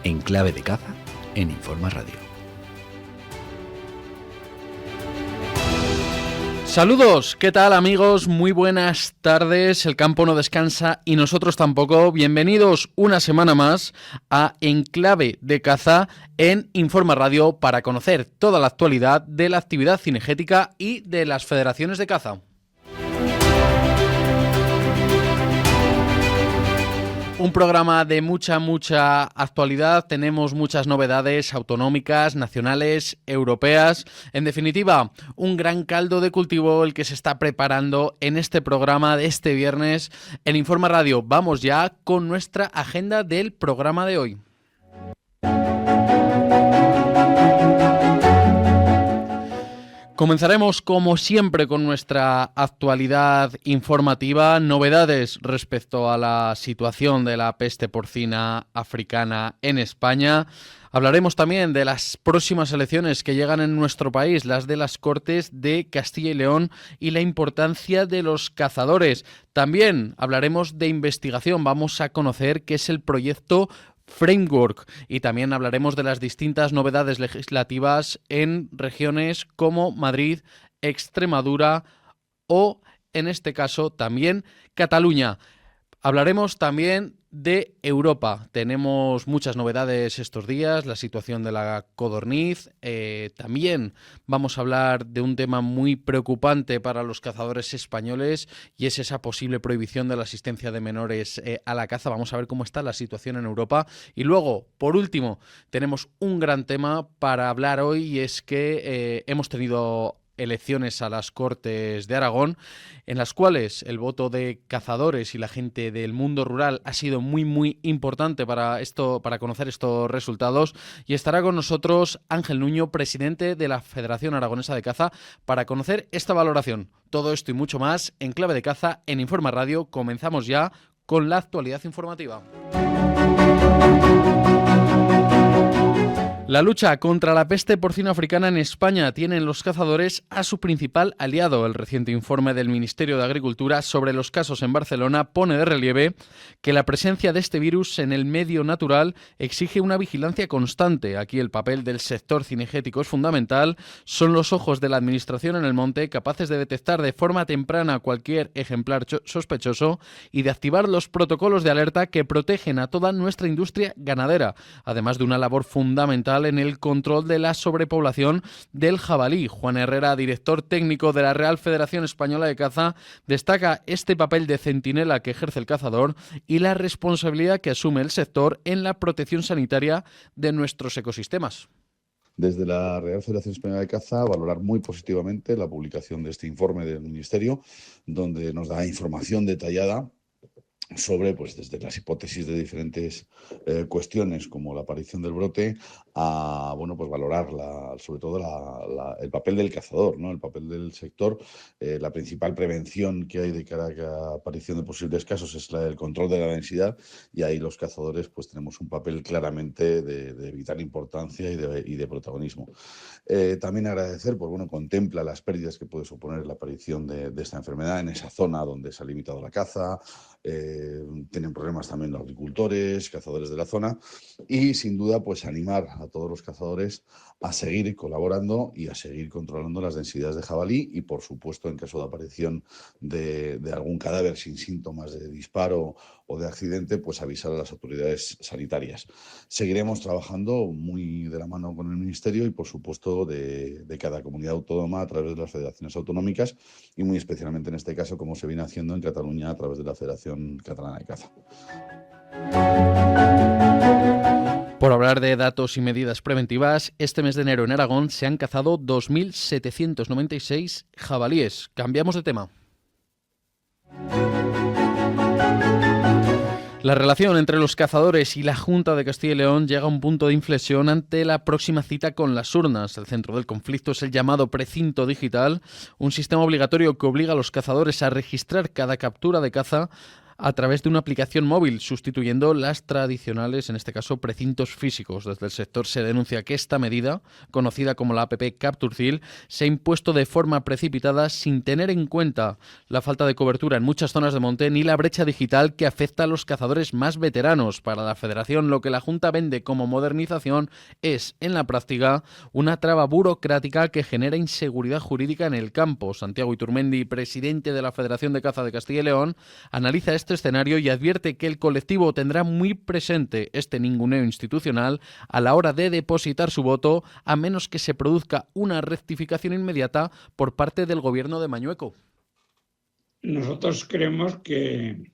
en Clave de Caza en Informa Radio. Saludos, ¿qué tal amigos? Muy buenas tardes, el campo no descansa y nosotros tampoco. Bienvenidos una semana más a Enclave de Caza en Informa Radio para conocer toda la actualidad de la actividad cinegética y de las federaciones de caza. Un programa de mucha actualidad, tenemos muchas novedades autonómicas, nacionales, europeas. En definitiva, un gran caldo de cultivo el que se está preparando en este programa de este viernes en Informa Radio. Vamos ya con nuestra agenda del programa de hoy. Comenzaremos como siempre con nuestra actualidad informativa, novedades respecto a la situación de la peste porcina africana en España. Hablaremos también de las próximas elecciones que llegan en nuestro país, las de las Cortes de Castilla y León y la importancia de los cazadores. También hablaremos de investigación, vamos a conocer qué es el proyecto Framework y también hablaremos de las distintas novedades legislativas en regiones como Madrid, Extremadura o, en este caso, también Cataluña. Hablaremos también de Europa. Tenemos muchas novedades estos días, la situación de la codorniz. También vamos a hablar de un tema muy preocupante para los cazadores españoles y es esa posible prohibición de la asistencia de menores a la caza. Vamos a ver cómo está la situación en Europa. Y luego, por último, tenemos un gran tema para hablar hoy y es que hemos tenido elecciones a las Cortes de Aragón, en las cuales el voto de cazadores y la gente del mundo rural ha sido muy importante para conocer estos resultados. Y estará con nosotros Ángel Nuño, presidente de la Federación Aragonesa de Caza, para conocer esta valoración. Todo esto y mucho más en Clave de Caza en Informa Radio. Comenzamos ya con la actualidad informativa. La lucha contra la peste porcina africana en España tienen los cazadores a su principal aliado. El reciente informe del Ministerio de Agricultura sobre los casos en Barcelona pone de relieve que la presencia de este virus en el medio natural exige una vigilancia constante. Aquí el papel del sector cinegético es fundamental. Son los ojos de la Administración en el monte capaces de detectar de forma temprana cualquier ejemplar sospechoso y de activar los protocolos de alerta que protegen a toda nuestra industria ganadera, además de una labor fundamental en el control de la sobrepoblación del jabalí. Juan Herrera, director técnico de la Real Federación Española de Caza, destaca este papel de centinela que ejerce el cazador y la responsabilidad que asume el sector en la protección sanitaria de nuestros ecosistemas. Desde la Real Federación Española de Caza, valorar muy positivamente la publicación de este informe del Ministerio, donde nos da información detallada sobre, pues, desde las hipótesis de diferentes cuestiones como la aparición del brote a, pues valorar sobre todo el papel del cazador, ¿no? El papel del sector. La principal prevención que hay de cara a la aparición de posibles casos es la del control de la densidad y ahí los cazadores pues tenemos un papel claramente de vital importancia y de protagonismo. También agradecer, pues bueno, contempla las pérdidas que puede suponer la aparición de esta enfermedad en esa zona donde se ha limitado la caza. Tienen problemas también los agricultores, cazadores de la zona y sin duda pues animar a todos los cazadores a seguir colaborando y a seguir controlando las densidades de jabalí y por supuesto en caso de aparición de algún cadáver sin síntomas de disparo o de accidente pues avisar a las autoridades sanitarias. Seguiremos trabajando muy de la mano con el Ministerio y por supuesto de cada comunidad autónoma a través de las federaciones autonómicas y muy especialmente en este caso como se viene haciendo en Cataluña a través de la Federación Catalana de Caza. Por hablar de datos y medidas preventivas, este mes de enero en Aragón se han cazado 2.796 jabalíes. Cambiamos de tema. La relación entre los cazadores y la Junta de Castilla y León llega a un punto de inflexión ante la próxima cita con las urnas. El centro del conflicto es el llamado precinto digital, un sistema obligatorio que obliga a los cazadores a registrar cada captura de caza a través de una aplicación móvil, sustituyendo las tradicionales, en este caso, precintos físicos. Desde el sector se denuncia que esta medida, conocida como la app CaptureSeal, se ha impuesto de forma precipitada sin tener en cuenta la falta de cobertura en muchas zonas de monte ni la brecha digital que afecta a los cazadores más veteranos. Para la Federación, lo que la Junta vende como modernización es, en la práctica, una traba burocrática que genera inseguridad jurídica en el campo. Santiago Iturmendi, presidente de la Federación de Caza de Castilla y León, analiza este escenario y advierte que el colectivo tendrá muy presente este ninguneo institucional a la hora de depositar su voto, a menos que se produzca una rectificación inmediata por parte del gobierno de Mañueco. Nosotros creemos que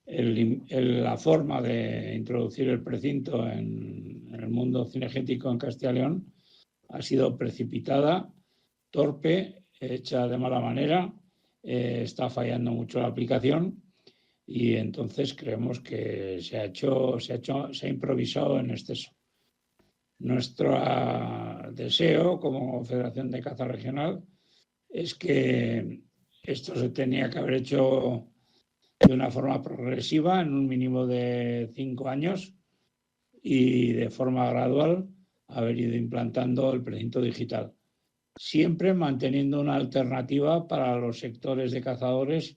la forma de introducir el precinto en el mundo cinegético en Castilla y León ha sido precipitada, torpe, hecha de mala manera, está fallando mucho la aplicación y entonces creemos que se ha improvisado en exceso. Nuestro deseo como Federación de Caza Regional es que esto se tenía que haber hecho de una forma progresiva, en un mínimo de 5 años, y de forma gradual haber ido implantando el precinto digital, siempre manteniendo una alternativa para los sectores de cazadores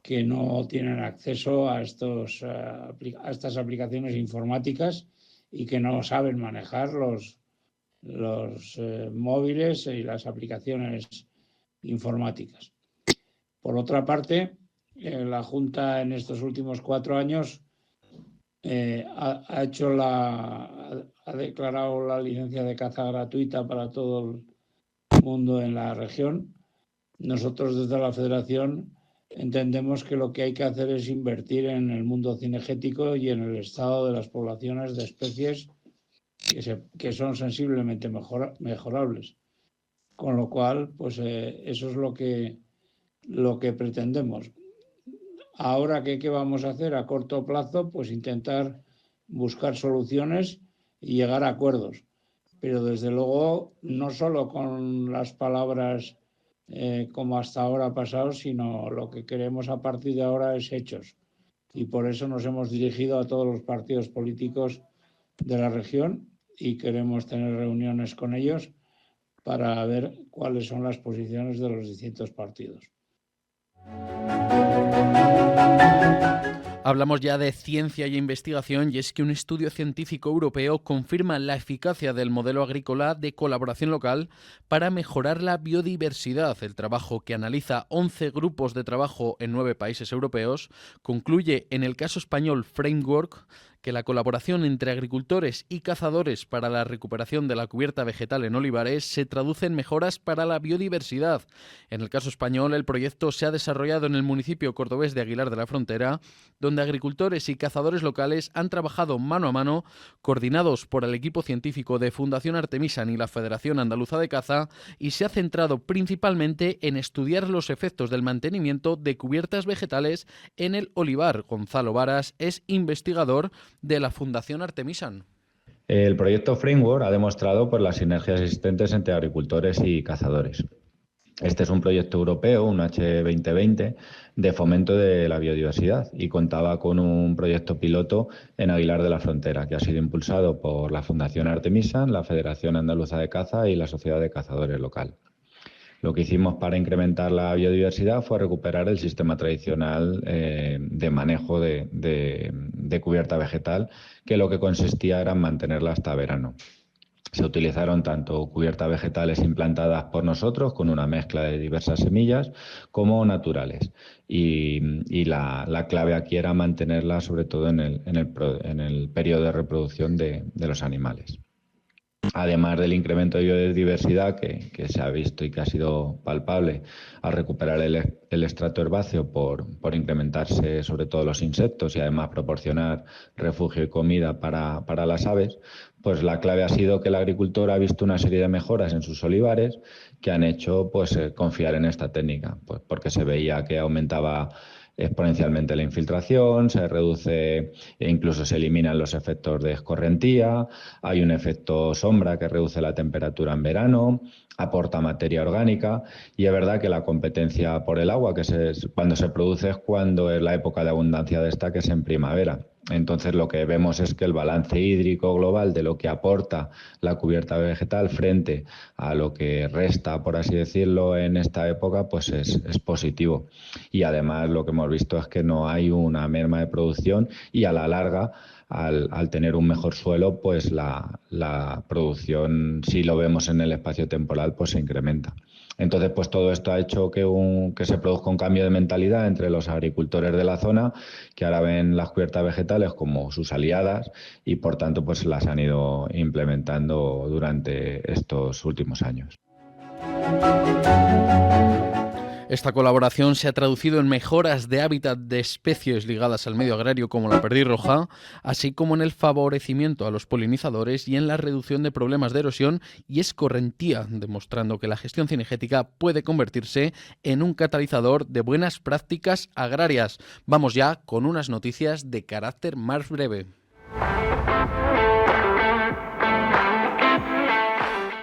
que no tienen acceso a estas aplicaciones informáticas y que no saben manejar los móviles y las aplicaciones informáticas. Por otra parte, la Junta en estos últimos 4 años ha declarado la licencia de caza gratuita para todo el mundo en la región. Nosotros desde la Federación entendemos que lo que hay que hacer es invertir en el mundo cinegético y en el estado de las poblaciones de especies que son sensiblemente mejorables. Con lo cual, pues eso es lo que pretendemos. Ahora, ¿qué vamos a hacer a corto plazo? Pues intentar buscar soluciones y llegar a acuerdos. Pero desde luego, no solo con las palabras como hasta ahora ha pasado, sino lo que queremos a partir de ahora es hechos. Y por eso nos hemos dirigido a todos los partidos políticos de la región y queremos tener reuniones con ellos para ver cuáles son las posiciones de los distintos partidos. Hablamos ya de ciencia y investigación, y es que un estudio científico europeo confirma la eficacia del modelo agrícola de colaboración local para mejorar la biodiversidad. El trabajo, que analiza 11 grupos de trabajo en 9 países europeos, concluye en el caso español Framework que la colaboración entre agricultores y cazadores para la recuperación de la cubierta vegetal en olivares se traduce en mejoras para la biodiversidad. En el caso español, el proyecto se ha desarrollado en el municipio cordobés de Aguilar de la Frontera, donde agricultores y cazadores locales han trabajado mano a mano, coordinados por el equipo científico de Fundación Artemisan y la Federación Andaluza de Caza, y se ha centrado principalmente en estudiar los efectos del mantenimiento de cubiertas vegetales en el olivar. Gonzalo Varas es investigador de la Fundación Artemisan. El proyecto Framework ha demostrado las sinergias existentes entre agricultores y cazadores. Este es un proyecto europeo, un H2020, de fomento de la biodiversidad y contaba con un proyecto piloto en Aguilar de la Frontera, que ha sido impulsado por la Fundación Artemisan, la Federación Andaluza de Caza y la Sociedad de Cazadores local. Lo que hicimos para incrementar la biodiversidad fue recuperar el sistema tradicional de manejo de cubierta vegetal, que lo que consistía era en mantenerla hasta verano. Se utilizaron tanto cubiertas vegetales implantadas por nosotros, con una mezcla de diversas semillas, como naturales. Y la clave aquí era mantenerla sobre todo en el periodo de reproducción de los animales. Además del incremento de biodiversidad que se ha visto y que ha sido palpable al recuperar el estrato herbáceo por incrementarse sobre todo los insectos y además proporcionar refugio y comida para las aves, pues la clave ha sido que el agricultor ha visto una serie de mejoras en sus olivares que han hecho confiar en esta técnica, pues porque se veía que aumentaba exponencialmente la infiltración, se reduce e incluso se eliminan los efectos de escorrentía, hay un efecto sombra que reduce la temperatura en verano, aporta materia orgánica y es verdad que la competencia por el agua cuando se produce es cuando es la época de abundancia de esta, que es en primavera. Entonces lo que vemos es que el balance hídrico global de lo que aporta la cubierta vegetal frente a lo que resta, por así decirlo, en esta época, pues es positivo. Y además lo que hemos visto es que no hay una merma de producción y a la larga, al tener un mejor suelo, pues la producción, si lo vemos en el espacio temporal, pues se incrementa. Entonces, pues todo esto ha hecho que se produzca un cambio de mentalidad entre los agricultores de la zona, que ahora ven las cubiertas vegetales como sus aliadas y, por tanto, pues las han ido implementando durante estos últimos años. Esta colaboración se ha traducido en mejoras de hábitat de especies ligadas al medio agrario como la perdiz roja, así como en el favorecimiento a los polinizadores y en la reducción de problemas de erosión y escorrentía, demostrando que la gestión cinegética puede convertirse en un catalizador de buenas prácticas agrarias. Vamos ya con unas noticias de carácter más breve.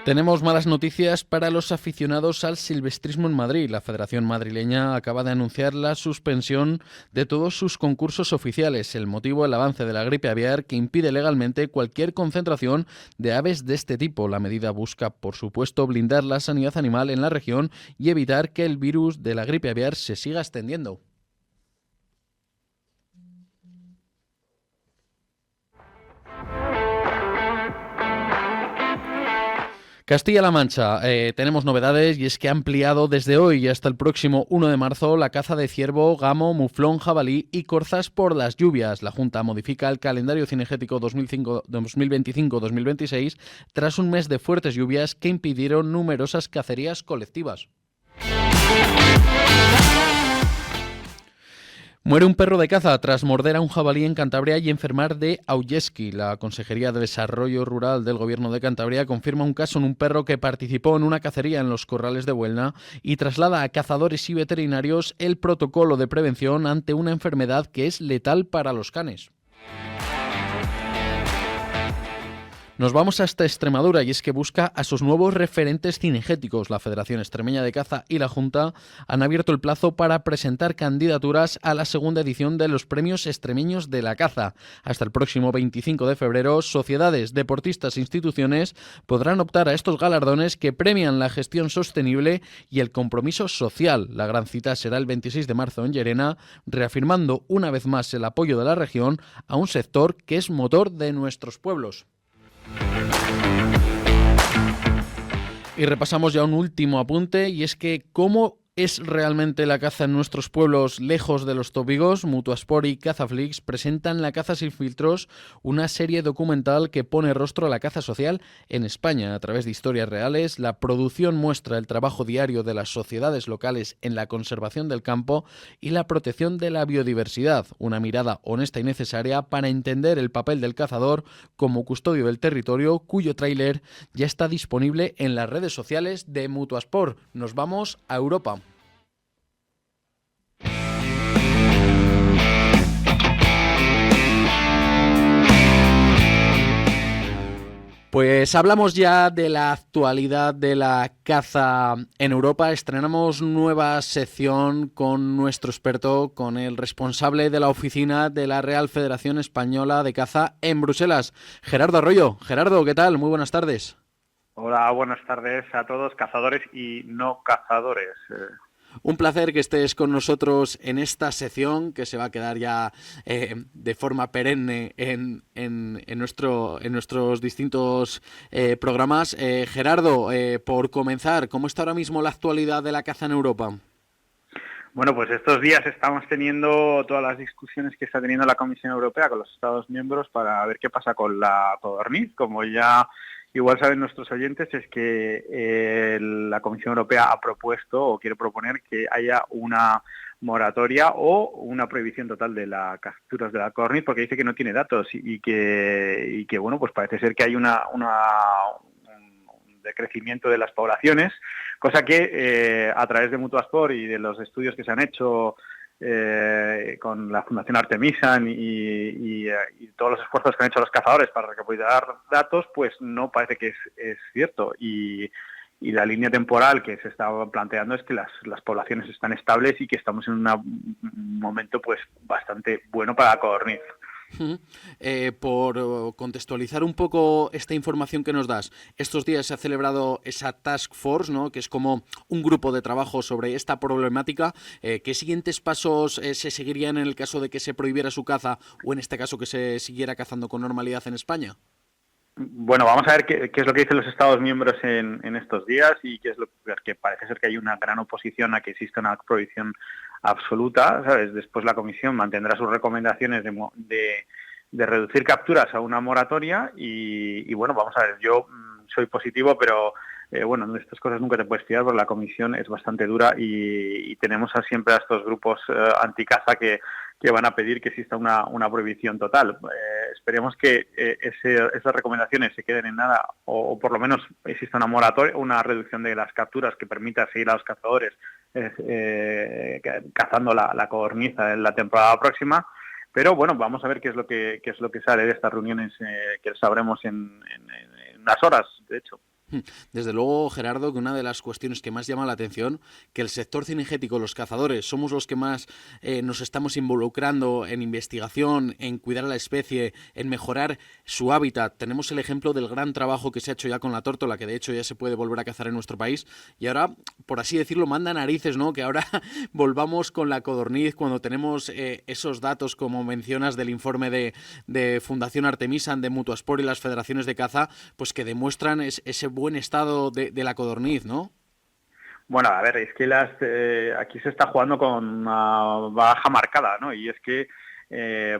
Tenemos malas noticias para los aficionados al silvestrismo en Madrid. La Federación Madrileña acaba de anunciar la suspensión de todos sus concursos oficiales. El motivo, el avance de la gripe aviar, que impide legalmente cualquier concentración de aves de este tipo. La medida busca, por supuesto, blindar la sanidad animal en la región y evitar que el virus de la gripe aviar se siga extendiendo. Castilla-La Mancha, tenemos novedades y es que ha ampliado desde hoy y hasta el próximo 1 de marzo la caza de ciervo, gamo, muflón, jabalí y corzas por las lluvias. La Junta modifica el calendario cinegético 2025-2026 tras un mes de fuertes lluvias que impidieron numerosas cacerías colectivas. Muere un perro de caza tras morder a un jabalí en Cantabria y enfermar de Aullesky. La Consejería de Desarrollo Rural del Gobierno de Cantabria confirma un caso en un perro que participó en una cacería en los corrales de Buelna y traslada a cazadores y veterinarios el protocolo de prevención ante una enfermedad que es letal para los canes. Nos vamos hasta Extremadura y es que busca a sus nuevos referentes cinegéticos. La Federación Extremeña de Caza y la Junta han abierto el plazo para presentar candidaturas a la segunda edición de los Premios Extremeños de la Caza. Hasta el próximo 25 de febrero, sociedades, deportistas e instituciones podrán optar a estos galardones que premian la gestión sostenible y el compromiso social. La gran cita será el 26 de marzo en Llerena, reafirmando una vez más el apoyo de la región a un sector que es motor de nuestros pueblos. Y repasamos ya un último apunte, y es que ¿cómo es realmente la caza en nuestros pueblos lejos de los tópicos? Mutuasport y Cazaflix presentan La caza sin filtros, una serie documental que pone rostro a la caza social en España. A través de historias reales, la producción muestra el trabajo diario de las sociedades locales en la conservación del campo y la protección de la biodiversidad. Una mirada honesta y necesaria para entender el papel del cazador como custodio del territorio, cuyo tráiler ya está disponible en las redes sociales de Mutuasport. Nos vamos a Europa. Pues hablamos ya de la actualidad de la caza en Europa. Estrenamos nueva sección con nuestro experto, con el responsable de la oficina de la Real Federación Española de Caza en Bruselas, Gerardo Arroyo. Gerardo, ¿qué tal? Muy buenas tardes. Hola, buenas tardes a todos, cazadores y no cazadores. Un placer que estés con nosotros en esta sección que se va a quedar ya de forma perenne en nuestros distintos programas. Gerardo, por comenzar, ¿cómo está ahora mismo la actualidad de la caza en Europa? Bueno, pues estos días estamos teniendo todas las discusiones que está teniendo la Comisión Europea con los Estados miembros para ver qué pasa con la codorniz. Como ya igual saben nuestros oyentes, es que la Comisión Europea ha propuesto o quiere proponer que haya una moratoria o una prohibición total de las capturas de la codorniz, porque dice que no tiene datos y que bueno, pues parece ser que hay un decrecimiento de las poblaciones, cosa que a través de Mutuasport y de los estudios que se han hecho con la Fundación Artemisa y todos los esfuerzos que han hecho los cazadores para recopilar datos, pues no parece que es cierto. Y la línea temporal que se está planteando es que las poblaciones están estables y que estamos en un momento pues bastante bueno para la codorniz. Por contextualizar un poco esta información que nos das, estos días se ha celebrado esa Task Force, ¿no?, que es como un grupo de trabajo sobre esta problemática. ¿Qué siguientes pasos se seguirían en el caso de que se prohibiera su caza o en este caso que se siguiera cazando con normalidad en España? Bueno, vamos a ver qué es lo que dicen los Estados miembros en estos días y qué es lo que parece ser que hay una gran oposición a que exista una prohibición absoluta, ¿sabes? Después la Comisión mantendrá sus recomendaciones de reducir capturas a una moratoria y bueno, vamos a ver, yo soy positivo, pero bueno, de estas cosas nunca te puedes fiar porque la Comisión es bastante dura y tenemos siempre a estos grupos anticaza que van a pedir que exista una prohibición total. Esperemos que esas recomendaciones se queden en nada o por lo menos exista una moratoria, una reducción de las capturas que permita seguir a los cazadores cazando la codorniz en la temporada próxima. Pero bueno, vamos a ver qué es lo que sale de estas reuniones que sabremos en unas horas, de hecho. Desde luego, Gerardo, que una de las cuestiones que más llama la atención, que el sector cinegético, los cazadores, somos los que más nos estamos involucrando en investigación, en cuidar a la especie, en mejorar su hábitat. Tenemos el ejemplo del gran trabajo que se ha hecho ya con la tórtola, que de hecho ya se puede volver a cazar en nuestro país, y ahora, por así decirlo, manda narices, ¿no?, que ahora volvamos con la codorniz cuando tenemos esos datos, como mencionas, del informe de Fundación Artemisa, de Mutuaspor y las federaciones de caza, pues que demuestran ese buen estado de la codorniz, ¿no? Bueno, a ver, es que aquí se está jugando con una baja marcada, ¿no? Y es que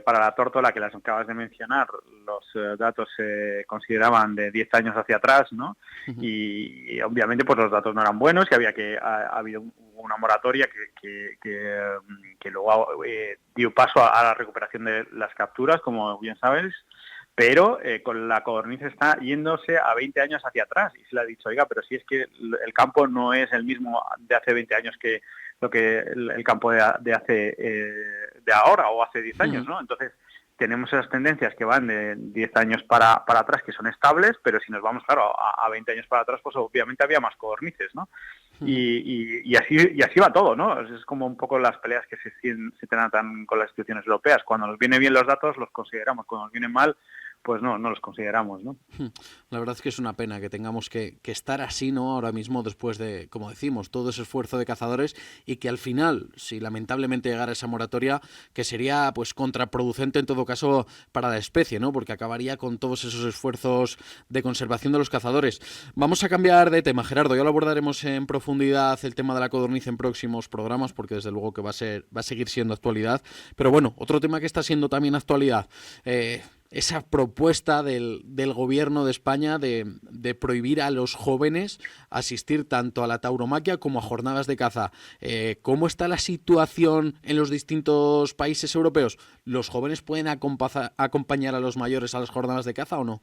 para la tórtola, que las acabas de mencionar, los datos se consideraban de 10 años hacia atrás, ¿no? Y obviamente pues los datos no eran buenos y ha habido una moratoria que luego dio paso a la recuperación de las capturas, como bien sabes. Pero con la codorniz está yéndose a 20 años hacia atrás y se le ha dicho, oiga, pero si es que el campo no es el mismo de hace 20 años que el campo de ahora o hace 10 años, ¿no? Entonces tenemos esas tendencias que van de 10 años para atrás que son estables, pero si nos vamos, claro, a 20 años para atrás, pues obviamente había más codornices, ¿no? Y así va todo, ¿no? Es como un poco las peleas que se tratan con las instituciones europeas. Cuando nos vienen bien los datos, los consideramos. Cuando nos vienen mal, pues no los consideramos, ¿no? La verdad es que es una pena que tengamos que estar así, ¿no?, ahora mismo, después de, como decimos, todo ese esfuerzo de cazadores, y que al final, si lamentablemente llegara esa moratoria, que sería pues contraproducente en todo caso para la especie, ¿no?, porque acabaría con todos esos esfuerzos de conservación de los cazadores. Vamos a cambiar de tema, Gerardo, ya lo abordaremos en profundidad el tema de la codorniz en próximos programas, porque desde luego que va a seguir siendo actualidad. Pero bueno, otro tema que está siendo también actualidad, esa propuesta del gobierno de España de prohibir a los jóvenes asistir tanto a la tauromaquia como a jornadas de caza. ¿Cómo está la situación en los distintos países europeos? ¿Los jóvenes pueden acompañar a los mayores a las jornadas de caza o no?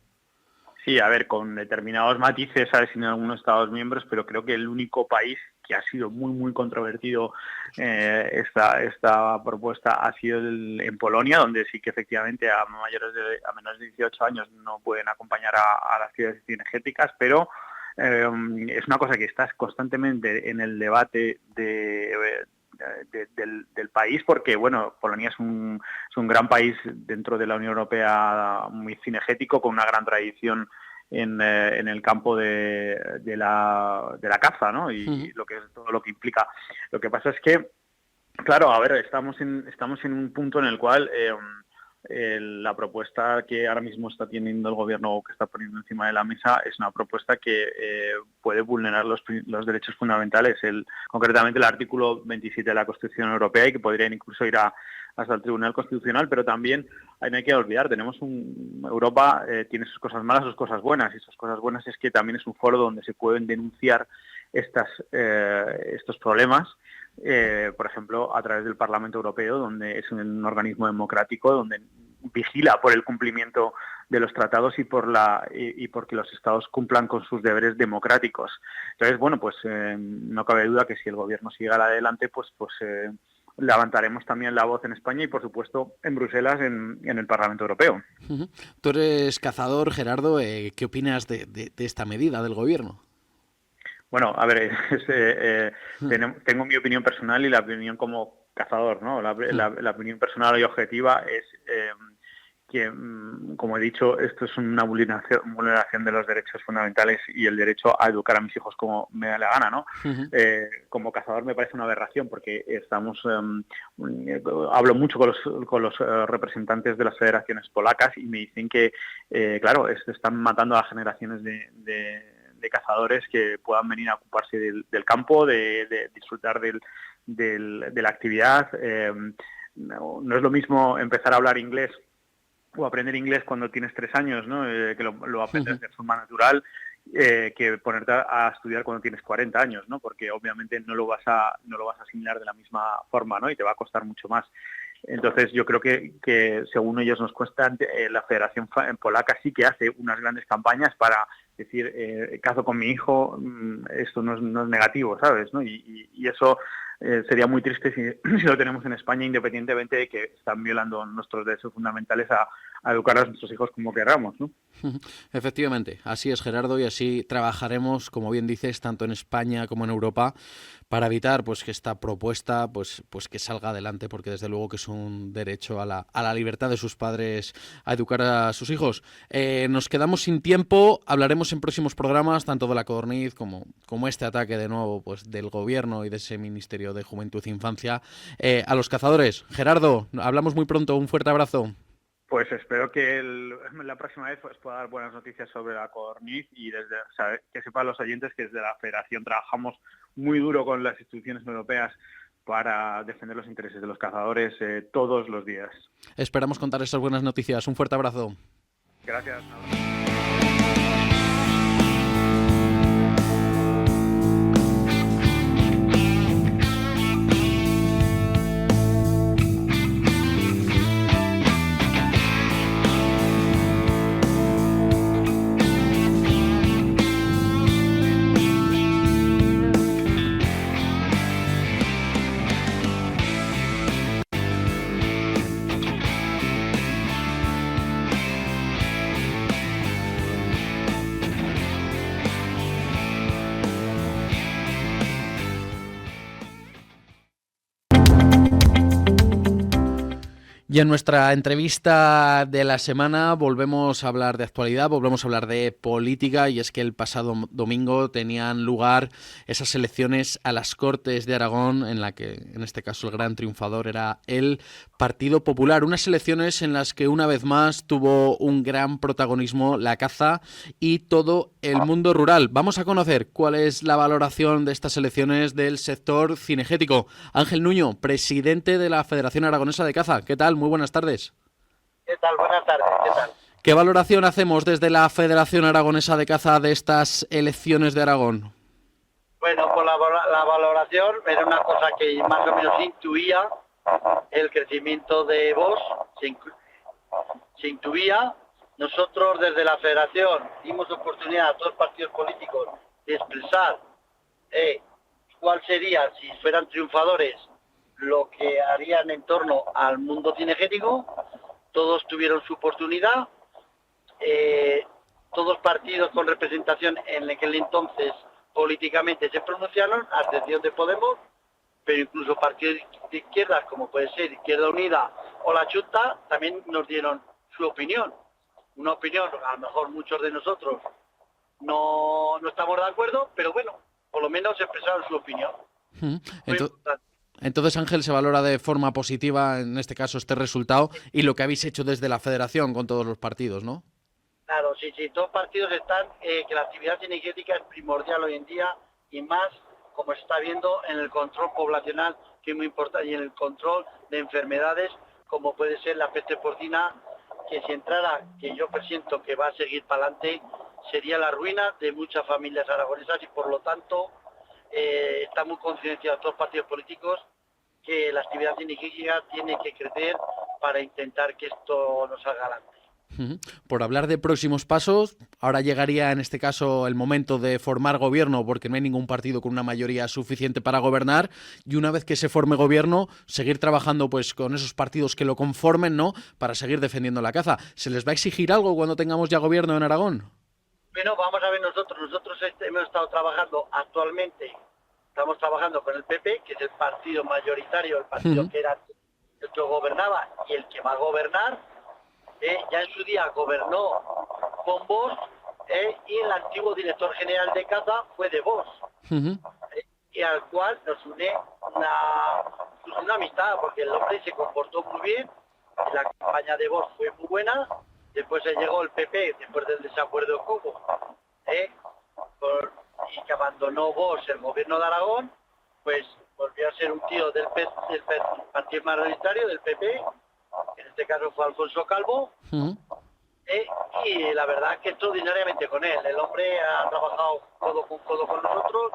Sí, a ver, con determinados matices, ¿sabes?, en algunos Estados miembros, pero creo que el único país que ha sido muy, muy controvertido esta propuesta ha sido en Polonia, donde sí que efectivamente a menores de 18 años no pueden acompañar a las actividades cinegéticas, pero es una cosa que está constantemente en el debate del país, porque bueno, Polonia es un gran país dentro de la Unión Europea, muy cinegético, con una gran tradición en el campo de la caza, ¿no? Y todo lo que implica. Lo que pasa es que, claro, a ver, estamos en un punto en el cual la propuesta que ahora mismo está teniendo el gobierno, que está poniendo encima de la mesa, es una propuesta que puede vulnerar los derechos fundamentales, concretamente el artículo 27 de la Constitución Europea, y que podrían incluso ir hasta el Tribunal Constitucional. Pero también no hay que olvidar, Europa tiene sus cosas malas, sus cosas buenas, y sus cosas buenas es que también es un foro donde se pueden denunciar estos problemas. Por ejemplo, a través del Parlamento Europeo, donde es un organismo democrático, donde vigila por el cumplimiento de los tratados y porque los Estados cumplan con sus deberes democráticos. Entonces, bueno, pues no cabe duda que si el gobierno sigue adelante, pues levantaremos también la voz en España y, por supuesto, en Bruselas, en el Parlamento Europeo. Tú eres cazador, Gerardo. ¿Qué opinas de esta medida del Gobierno? Bueno, a ver, tengo mi opinión personal y la opinión como cazador, ¿no? La opinión personal y objetiva es que, como he dicho, esto es una vulneración de los derechos fundamentales y el derecho a educar a mis hijos como me da la gana, ¿no? Como cazador me parece una aberración porque hablo mucho con los representantes de las federaciones polacas y me dicen que, claro, están matando a las generaciones de cazadores que puedan venir a ocuparse del campo, de disfrutar de la actividad. No es lo mismo empezar a hablar inglés o aprender inglés cuando tienes 3 años, ¿no? Que lo aprendes de forma natural, que ponerte a estudiar cuando tienes 40 años, ¿no? Porque obviamente no lo vas a asimilar de la misma forma, ¿no? Y te va a costar mucho más. Entonces yo creo que según ellos nos cuesta, la Federación Polaca sí que hace unas grandes campañas para decir, cazo con mi hijo, esto no es negativo, ¿sabes? ¿No? Y eso sería muy triste si lo tenemos en España, independientemente de que están violando nuestros derechos fundamentales a educar a nuestros hijos como queramos, ¿no? Efectivamente, así es, Gerardo, y así trabajaremos, como bien dices, tanto en España como en Europa, para evitar pues que esta propuesta pues que salga adelante, porque desde luego que es un derecho a la libertad de sus padres a educar a sus hijos. Nos quedamos sin tiempo, hablaremos en próximos programas tanto de la codorniz como este ataque de nuevo pues del Gobierno y de ese Ministerio de Juventud e Infancia a los cazadores. Gerardo, hablamos muy pronto, un fuerte abrazo. Pues espero que la próxima vez os pueda dar buenas noticias sobre la codorniz y que sepan los oyentes que desde la Federación trabajamos muy duro con las instituciones europeas para defender los intereses de los cazadores todos los días. Esperamos contar esas buenas noticias. Un fuerte abrazo. Gracias. Y en nuestra entrevista de la semana volvemos a hablar de actualidad, volvemos a hablar de política, y es que el pasado domingo tenían lugar esas elecciones a las Cortes de Aragón, en la que en este caso el gran triunfador era el Partido Popular. Unas elecciones en las que una vez más tuvo un gran protagonismo la caza y todo el mundo rural. Vamos a conocer cuál es la valoración de estas elecciones del sector cinegético. Ángel Nuño, presidente de la Federación Aragonesa de Caza. ¿Qué tal? Muy buenas tardes. ¿Qué tal? Buenas tardes. ¿Qué tal? ¿Qué valoración hacemos desde la Federación Aragonesa de Caza de estas elecciones de Aragón? Bueno, pues la valoración era una cosa que más o menos se intuía, el crecimiento de Vox, se intuía. Nosotros desde la Federación dimos oportunidad a todos los partidos políticos de expresar cuál sería, si fueran triunfadores, lo que harían en torno al mundo cinegético. Todos tuvieron su oportunidad, todos partidos con representación en aquel entonces políticamente se pronunciaron, a excepción de Podemos, pero incluso partidos de izquierdas, como puede ser Izquierda Unida o la Junta, también nos dieron su opinión. Una opinión, a lo mejor muchos de nosotros no estamos de acuerdo, pero bueno, por lo menos expresaron su opinión. Entonces, Ángel, se valora de forma positiva, en este caso, este resultado y lo que habéis hecho desde la Federación con todos los partidos, ¿no? Claro, sí, todos los partidos están, que la actividad cinegética es primordial hoy en día, y más como se está viendo en el control poblacional, que es muy importante, y en el control de enfermedades, como puede ser la peste porcina, que si entrara, que yo presiento que va a seguir para adelante, sería la ruina de muchas familias aragonesas, y por lo tanto está muy concienciados todos los partidos políticos que la actividad cinegética tiene que crecer para intentar que esto no salga adelante. Por hablar de próximos pasos, ahora llegaría en este caso el momento de formar gobierno, porque no hay ningún partido con una mayoría suficiente para gobernar, y una vez que se forme gobierno, seguir trabajando pues con esos partidos que lo conformen, ¿no?, para seguir defendiendo la caza. ¿Se les va a exigir algo cuando tengamos ya gobierno en Aragón? Bueno, vamos a ver nosotros hemos estado trabajando actualmente, estamos trabajando con el PP, que es el partido mayoritario, el partido que era el que gobernaba y el que va a gobernar. Ya en su día gobernó con Vox, y el antiguo director general de caza fue de Vox, y al cual nos une una amistad, porque el hombre se comportó muy bien, la campaña de Vox fue muy buena, después se llegó el PP, después del desacuerdo que hubo, y que abandonó Vox el gobierno de Aragón, pues volvió a ser un tío del partido mayoritario, del PP, en este caso fue Alfonso Calvo, y la verdad que extraordinariamente con él. El hombre ha trabajado codo con nosotros,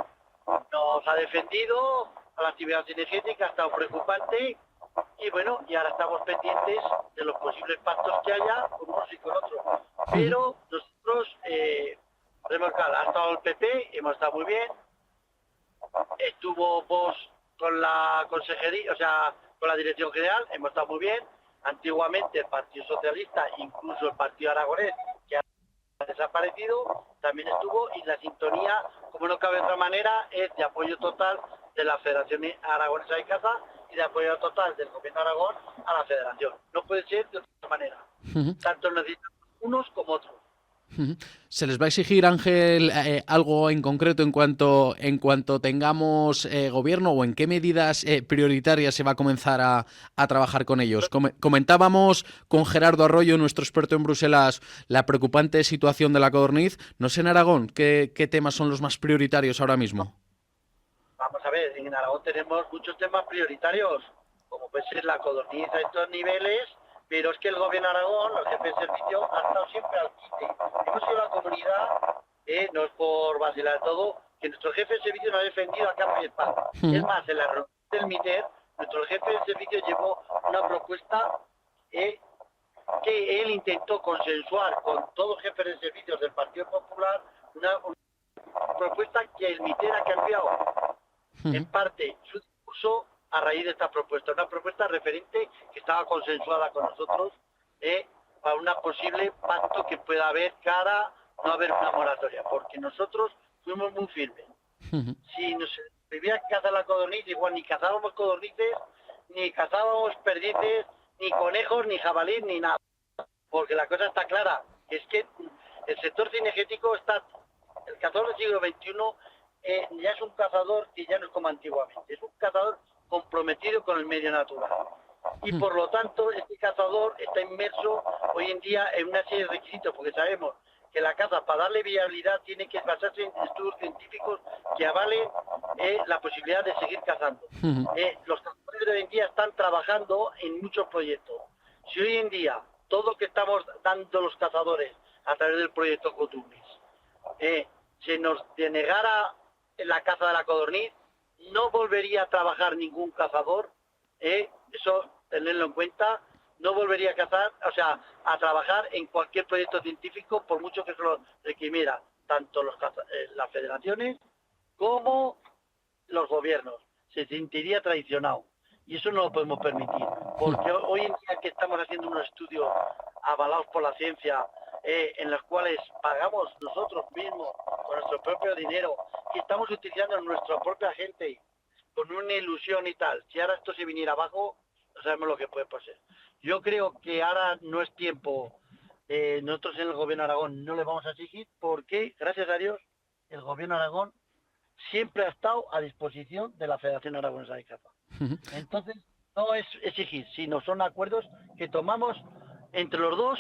nos ha defendido a la actividad cinegética, ha estado preocupante, y bueno, y ahora estamos pendientes de los posibles pactos que haya con unos y con otros. Pero nosotros, ha estado el PP, hemos estado muy bien, estuvo vos con la consejería, o sea, con la dirección general, hemos estado muy bien. Antiguamente el Partido Socialista, incluso el Partido Aragonés, que ha desaparecido, también estuvo, y la sintonía, como no cabe de otra manera, es de apoyo total de la Federación Aragonesa de Caza y de apoyo total del Gobierno de Aragón a la Federación. No puede ser de otra manera. Tanto necesitan unos como otros. ¿Se les va a exigir, Ángel, algo en concreto en cuanto tengamos gobierno, o en qué medidas prioritarias se va a comenzar a trabajar con ellos? Comentábamos con Gerardo Arroyo, nuestro experto en Bruselas, la preocupante situación de la codorniz. No sé en Aragón qué temas son los más prioritarios ahora mismo. Vamos a ver, en Aragón tenemos muchos temas prioritarios, como puede ser la codorniz a estos niveles, pero es que el gobierno de Aragón, los jefes de servicio, han estado siempre al quite. Hemos sido la comunidad, no es por vacilar todo, que nuestro jefe de servicio nos ha defendido a capa y espada. Es más, en la reunión del MITER, nuestro jefe de servicio llevó una propuesta que él intentó consensuar con todos los jefes de servicios del Partido Popular, una propuesta que el MITER ha cambiado en parte su discurso a raíz de esta propuesta, una propuesta referente que estaba consensuada con nosotros para una posible pacto que pueda haber cara no haber una moratoria, porque nosotros fuimos muy firmes. Si nos prohibía cazar la codorniz, igual ni cazábamos codornices, ni cazábamos perdices, ni conejos, ni jabalíes, ni nada, porque la cosa está clara, es que el sector cinegético está, el cazador del siglo XXI ya es un cazador que ya no es como antiguamente, es un cazador comprometido con el medio natural. Y por lo tanto, este cazador está inmerso hoy en día en una serie de requisitos, porque sabemos que la caza, para darle viabilidad, tiene que basarse en estudios científicos que avalen la posibilidad de seguir cazando. Los cazadores de hoy en día están trabajando en muchos proyectos. Si hoy en día todo lo que estamos dando los cazadores a través del proyecto Codorniz se nos denegara la caza de la codorniz, no volvería a trabajar ningún cazador, eso tenerlo en cuenta, no volvería a cazar, o sea, a trabajar en cualquier proyecto científico, por mucho que se lo requiriera, tanto las federaciones como los gobiernos. Se sentiría traicionado. Y eso no lo podemos permitir, porque hoy en día que estamos haciendo unos estudios avalados por la ciencia, en los cuales pagamos nosotros mismos con nuestro propio dinero, y estamos utilizando a nuestra propia gente con una ilusión y tal. Si ahora esto se viniera abajo, no sabemos lo que puede pasar. Yo creo que ahora no es tiempo, nosotros en el gobierno de Aragón no le vamos a exigir, porque, gracias a Dios, el gobierno de Aragón siempre ha estado a disposición de la Federación Aragonesa de Caza. Entonces, no es exigir, sino son acuerdos que tomamos entre los dos,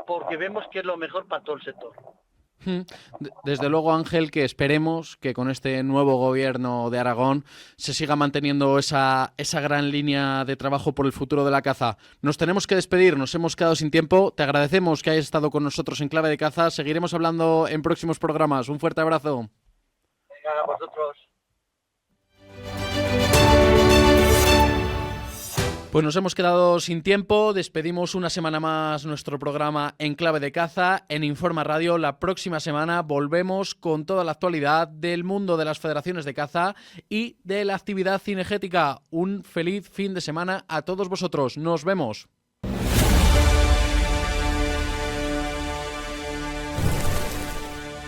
porque vemos que es lo mejor para todo el sector. Desde luego, Ángel, que esperemos que con este nuevo gobierno de Aragón se siga manteniendo esa gran línea de trabajo por el futuro de la caza. Nos tenemos que despedir, nos hemos quedado sin tiempo. Te agradecemos que hayas estado con nosotros en Clave de Caza. Seguiremos hablando en próximos programas. Un fuerte abrazo. Venga, a vosotros. Pues nos hemos quedado sin tiempo, despedimos una semana más nuestro programa En Clave de Caza en Informa Radio. La próxima semana volvemos con toda la actualidad del mundo de las federaciones de caza y de la actividad cinegética. Un feliz fin de semana a todos vosotros. Nos vemos.